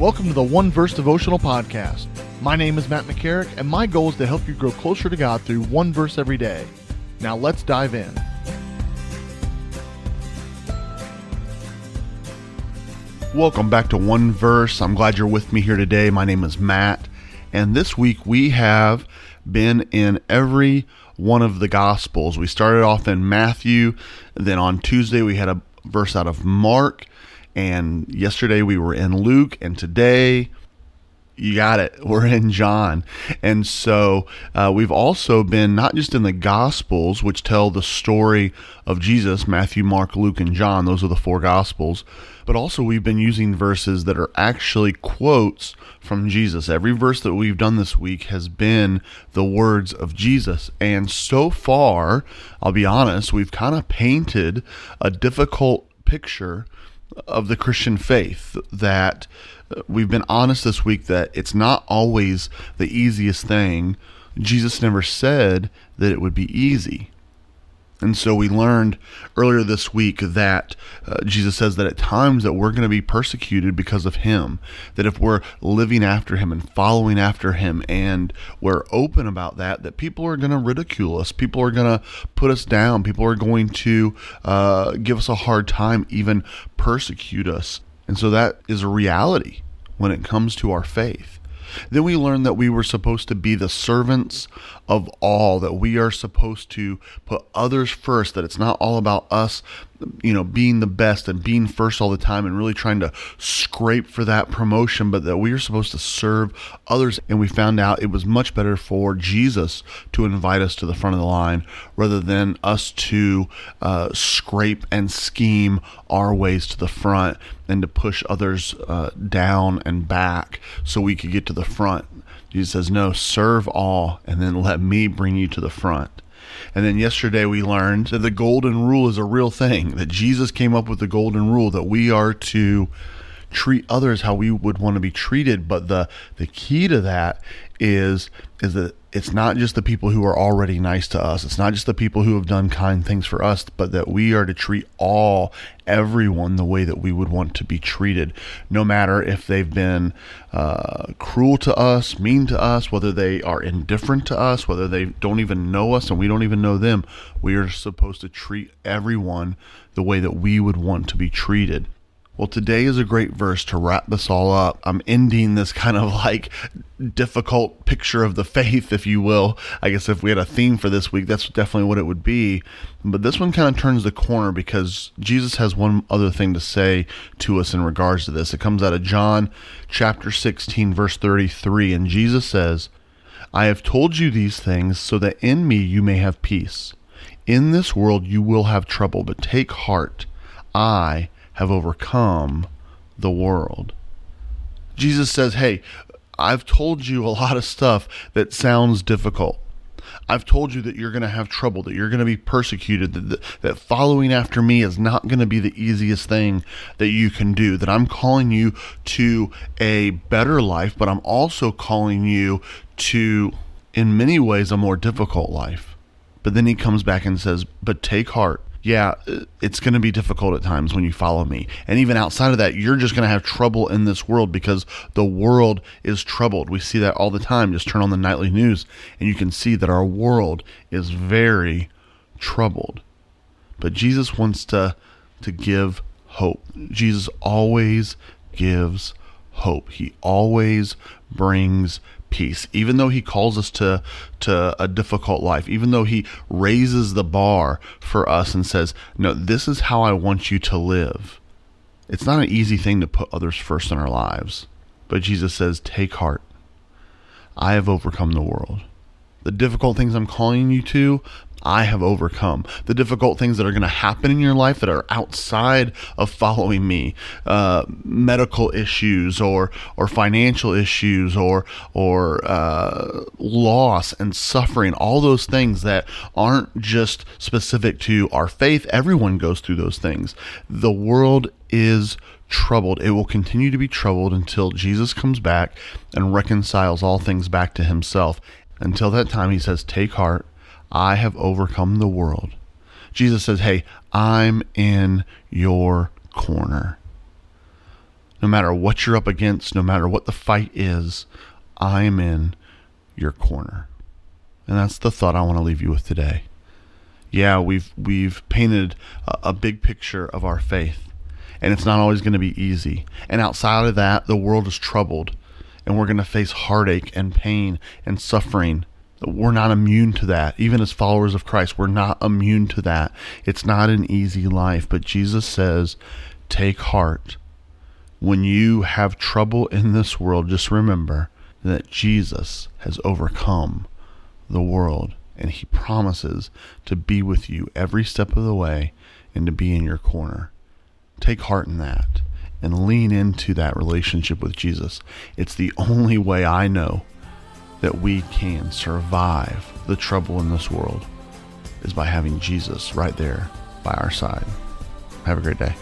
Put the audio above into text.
Welcome to the One Verse Devotional podcast. My name is Matt McCarrick, and my goal is to help you grow closer to God through one verse every day. Now let's dive in. Welcome back to One Verse. I'm glad you're with me here today. My name is Matt, and this week we have been in every one of the Gospels. We started off in Matthew, then on Tuesday we had a verse out of Mark, and yesterday we were in Luke, and today, you got it, we're in John. And so we've also been not just in the Gospels, which tell the story of Jesus, Matthew, Mark, Luke, and John. Those are the four Gospels. But also we've been using verses that are actually quotes from Jesus. Every verse that we've done this week has been the words of Jesus. And so far, I'll be honest, we've kind of painted a difficult picture of the Christian faith, that we've been honest this week that it's not always the easiest thing. Jesus never said that it would be easy. And so we learned earlier this week that Jesus says that at times that we're going to be persecuted because of him, that if we're living after him and following after him and we're open about that, that people are going to ridicule us, people are going to put us down, people are going to give us a hard time, even persecute us. And so that is a reality when it comes to our faith. Then we learned that we were supposed to be the servants of all, that we are supposed to put others first, that it's not all about us, being the best and being first all the time and really trying to scrape for that promotion, but that we are supposed to serve others. And we found out it was much better for Jesus to invite us to the front of the line rather than us to scrape and scheme our ways to the front and to push others down and back so we could get to the front. Jesus says, no, serve all, and then let me bring you to the front. And then yesterday we learned that the golden rule is a real thing, that Jesus came up with the golden rule, that we are to treat others how we would want to be treated. But the key to that is that it's not just the people who are already nice to us. It's not just the people who have done kind things for us, but that we are to treat everyone the way that we would want to be treated, no matter if they've been cruel to us, mean to us, whether they are indifferent to us, whether they don't even know us and we don't even know them. We are supposed to treat everyone the way that we would want to be treated. Well, today is a great verse to wrap this all up. I'm ending this kind of like difficult picture of the faith, if you will. I guess if we had a theme for this week, that's definitely what it would be. But this one kind of turns the corner because Jesus has one other thing to say to us in regards to this. It comes out of John chapter 16, verse 33. And Jesus says, I have told you these things so that in me you may have peace. In this world you will have trouble, but take heart. I have overcome the world. Jesus says, hey, I've told you a lot of stuff that sounds difficult. I've told you that you're going to have trouble, that you're going to be persecuted, that following after me is not going to be the easiest thing that you can do, that I'm calling you to a better life, but I'm also calling you to, in many ways, a more difficult life. But then he comes back and says, but take heart. Yeah, it's going to be difficult at times when you follow me. And even outside of that, you're just going to have trouble in this world because the world is troubled. We see that all the time. Just turn on the nightly news and you can see that our world is very troubled. But Jesus wants to give hope. Jesus always gives hope. He always brings peace. Even though he calls us to a difficult life, even though he raises the bar for us and says, no, this is how I want you to live. It's not an easy thing to put others first in our lives. But Jesus says, take heart. I have overcome the world. The difficult things I'm calling you to, I have overcome. The difficult things that are going to happen in your life that are outside of following me, medical issues or financial issues or loss and suffering, all those things that aren't just specific to our faith. Everyone goes through those things. The world is troubled. It will continue to be troubled until Jesus comes back and reconciles all things back to himself. Until that time, he says, take heart. I have overcome the world. Jesus says, hey, I'm in your corner. No matter what you're up against, no matter what the fight is, I am in your corner. And that's the thought I want to leave you with today. Yeah, we've painted a big picture of our faith, and it's not always going to be easy. And outside of that, the world is troubled, and we're going to face heartache and pain and suffering. We're not immune to that. Even as followers of Christ, we're not immune to that. It's not an easy life, but Jesus says, take heart. When you have trouble in this world, just remember that Jesus has overcome the world, and he promises to be with you every step of the way and to be in your corner. Take heart in that and lean into that relationship with Jesus. It's the only way I know that we can survive the trouble in this world is by having Jesus right there by our side. Have a great day.